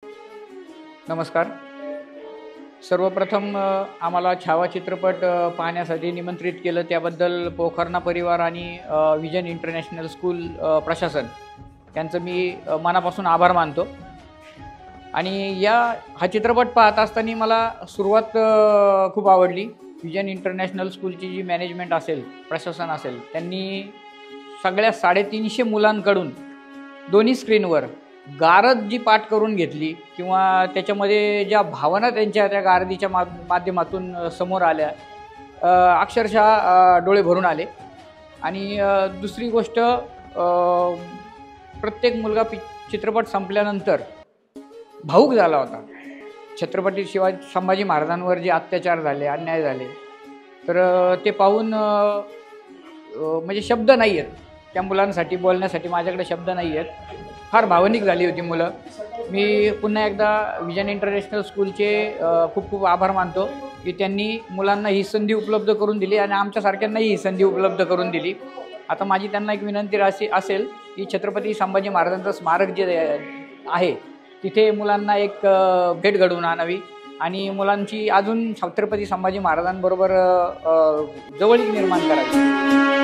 नमस्कार. सर्वप्रथम आम्हाला छावा चित्रपट पाहण्यासाठी निमंत्रित केलं त्याबद्दल पोखरणा परिवार आणि विजन इंटरनॅशनल स्कूल प्रशासन यांचं मी मनापासून आभार मानतो. आणि हा चित्रपट पाहत असताना मला सुरुवात खूप आवडली. विजन इंटरनॅशनल स्कूलची जी मॅनेजमेंट असेल, प्रशासन असेल, त्यांनी सगळ्या 350 मुलांकडून दोन्ही स्क्रीनवर गारद जी पाठ करून घेतली किंवा त्याच्यामध्ये ज्या भावना त्यांच्या त्या गारदीच्या माध्यमातून समोर आल्या, अक्षरशः डोळे भरून आले. आणि दुसरी गोष्ट, प्रत्येक मुलगा चित्रपट संपल्यानंतर भावूक झाला होता. छत्रपती संभाजी महाराजांवर जे अत्याचार झाले, अन्याय झाले, तर ते पाहून म्हणजे शब्द नाही आहेत त्या मुलांसाठी बोलण्यासाठी, माझ्याकडे शब्द नाही आहेत. फार भावनिक झाली होती मुलं. मी पुन्हा एकदा विजन इंटरनॅशनल स्कूलचे खूप खूप आभार मानतो की त्यांनी मुलांना ही संधी उपलब्ध करून दिली आणि आमच्यासारख्यांनाही ही संधी उपलब्ध करून दिली. आता माझी त्यांना एक विनंती असेल की छत्रपती संभाजी महाराजांचं स्मारक जे आहे तिथे मुलांना एक भेट घडवून आणावी आणि मुलांची अजून छत्रपती संभाजी महाराजांबरोबर जवळीक निर्माण करावी.